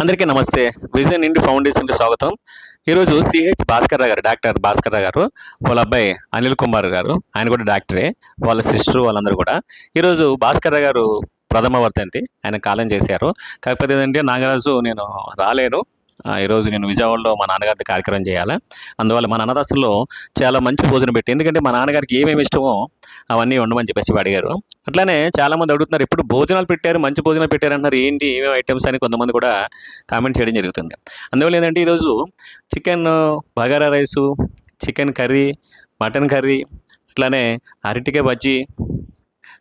అందరికీ నమస్తే. విజన్ ఇండి ఫౌండేషన్కి స్వాగతం. ఈరోజు సిహెచ్ భాస్కర్ రావు గారు, డాక్టర్ భాస్కర్ రావు గారు, వాళ్ళ అబ్బాయి అనిల్ కుమార్ గారు, ఆయన కూడా డాక్టరే, వాళ్ళ సిస్టరు వాళ్ళందరూ కూడా ఈరోజు భాస్కర్ రావు గారు ప్రథమ వర్ధంతి, ఆయన కాలం చేశారు. కాకపోతే ఏంటంటే నాగరాజు నేను రాలేను, ఈరోజు నేను విజయవాడలో మా నాన్నగారిది కార్యక్రమం చేయాలి. అందువల్ల మా అన్నదాసుల్లో చాలా మంచి భోజనం పెట్టి, ఎందుకంటే మా నాన్నగారికి ఏమేమి ఇష్టమో అవన్నీ ఉండమని చెప్పేసి అడిగారు. అట్లానే చాలామంది అడుగుతున్నారు, ఎప్పుడు భోజనాలు పెట్టారు, మంచి భోజనాలు పెట్టారు అంటున్నారు, ఏంటి ఏమేమి ఐటమ్స్ అని కొంతమంది కూడా కామెంట్ చేయడం జరుగుతుంది. అందువల్ల ఏంటంటే ఈరోజు chicken bagara rice, chicken curry, mutton curry, అట్లానే అరటికాయ బజ్జీ,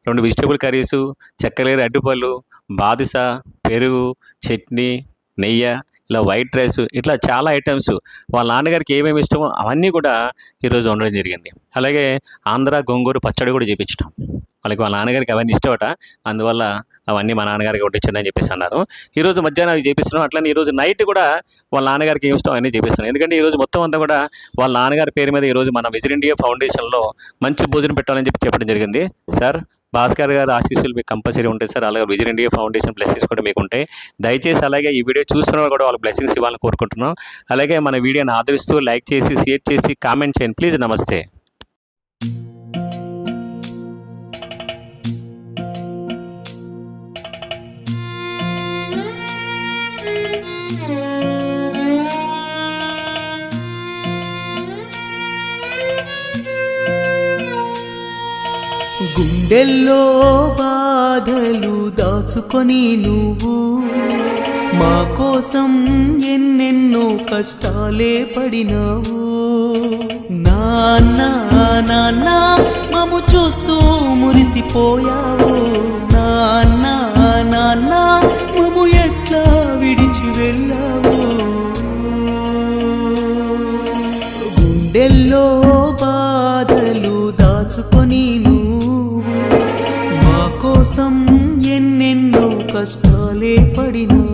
2 వెజిటేబుల్ కర్రీసు, చెక్కలేరు అడ్డుపళ్ళు, బాదుష, పెరుగు, చట్నీ, నెయ్యి, ఇలా వైట్ రైస్, ఇట్లా చాలా ఐటమ్స్ వాళ్ళ నాన్నగారికి ఏమేమి ఇష్టమో అవన్నీ కూడా ఈరోజు వండడం జరిగింది. అలాగే ఆంధ్ర గోంగూర పచ్చడి కూడా చేయించడం, వాళ్ళకి వాళ్ళ నాన్నగారికి అవన్నీ ఇష్టమట, అందువల్ల అవన్నీ మా నాన్నగారికి వడ్డించండి అని చెప్పేసి అన్నారు. ఈరోజు మధ్యాహ్నం అవి చేపిస్తున్నాం. అట్లనే ఈరోజు నైట్ కూడా వాళ్ళ నాన్నగారికి ఏమి ఇష్టం అవన్నీ చేపిస్తున్నాం. ఎందుకంటే ఈరోజు మొత్తం అంతా కూడా వాళ్ళ నాన్నగారి పేరు మీద ఈరోజు మన విజన్ ఇండియా ఫౌండేషన్లో మంచి భోజనం పెట్టాలని చెప్పడం జరిగింది. సార్, భాస్కర్ గారు ఆశీస్సులు మీకు కంపల్సరీ ఉంటాయి సార్. అలాగే విజన్ ఇండియా ఫౌండేషన్ బ్లెస్సింగ్స్ కూడా మీకు ఉంటాయి. దయచేసి అలాగే ఈ వీడియో చూస్తున్న కూడా వాళ్ళకి బ్లెస్సింగ్స్ ఇవ్వాలని కోరుకుంటున్నాం. అలాగే మన వీడియోని ఆదరిస్తూ లైక్ చేసి, షేర్ చేసి, కామెంట్ చేయండి ప్లీజ్. నమస్తే. గుండెల్లో బాధలు దాచుకొని నువ్వు మా కోసం ఎన్నెన్నో కష్టాలే పడినావు. నాన్న నాన్న మము చూస్తూ మురిసిపోయావు. నాన్న నాన్న మము ఎట్లా విడిచి వెళ్ళావు. గుండెల్లో బాధలు దాచుకొని కోసం ఎన్నెన్నో కష్టాలే పడినావు.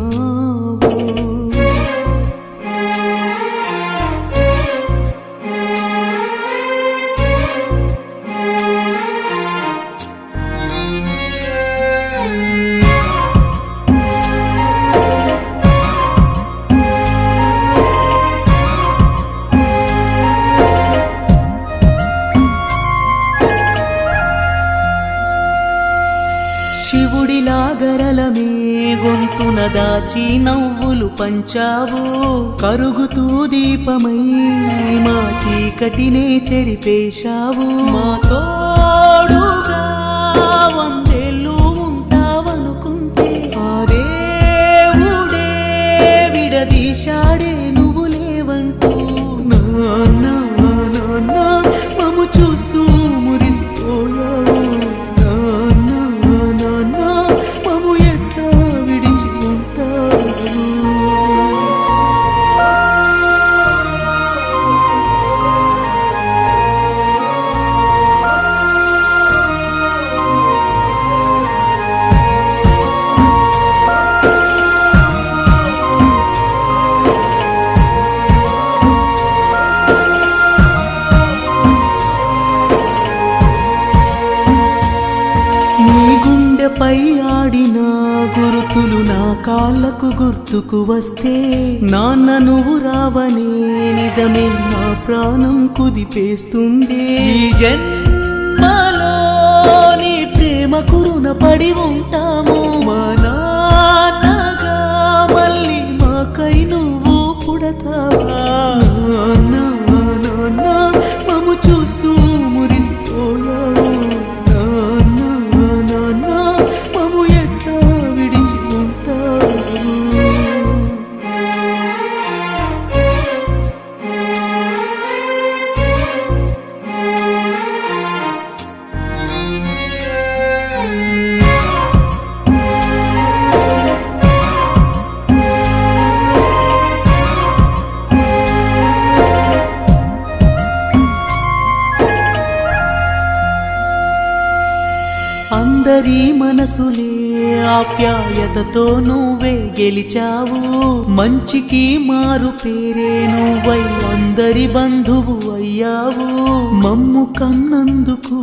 శివుడిలా గరలమే గొంతున దాచి నవ్వులు పంచావు. కరుగుతూ దీపమై మా చీకటినే చెరిపేశావు. మా తోడుగా 100 ఏళ్ళు ఉంటావనుకుంటే ఆ దేవుడే విడదీశాడే నువ్వు లేవంటూ. నాన్న నాన్న మము చూస్తూ మురిసిపోయావు. పై ఆడిన గురుతులు నా కాళ్ళకు గుర్తుకు వస్తే, నాన్న నువ్వు రావనే నిజమే నా ప్రాణం కుదిపేస్తుంది. ఈ జన్మలో నీ ప్రేమకు రుణపడి ఉంటాము. మా నాన్నగా మళ్ళీ మాకై నువ్వు పుడతావా. నాన్న మము చూస్తూ మురిసిపోయావు. అందరి మనసులే ఆప్యాయతతో నువ్వే గెలిచావు. మంచికి మారు పేరే నువ్వై అందరి బంధువు అయ్యావు. మమ్ము కన్నందుకు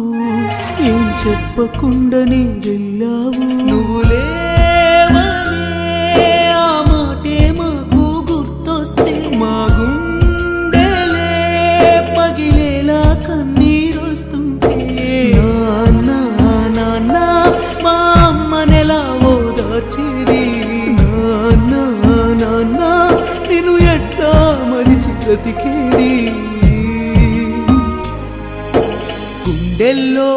ఏం చెప్పకుండానే వెళ్ళావు. నువ్వు లేవనే ఆ మాటే బ్రతికేది. గుండెల్లో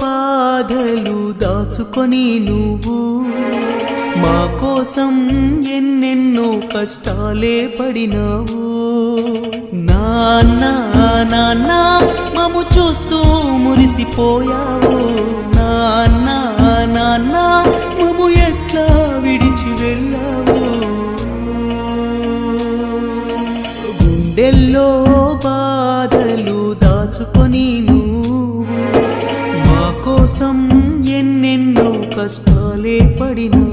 బాధలు దాచుకొని నువ్వు మా కోసం ఎన్నెన్నో కష్టాలే పడినావు. నాన్న నాన్న మము చూస్తూ మురిసిపోయావు. నాన్న నాన్న మము ఎట్లా విడిచి వెళ్ళావు. గుండెల్లో బాధలు దాచుకొని నువ్వు మా కోసం ఎన్నెన్నో కష్టాలే పడినా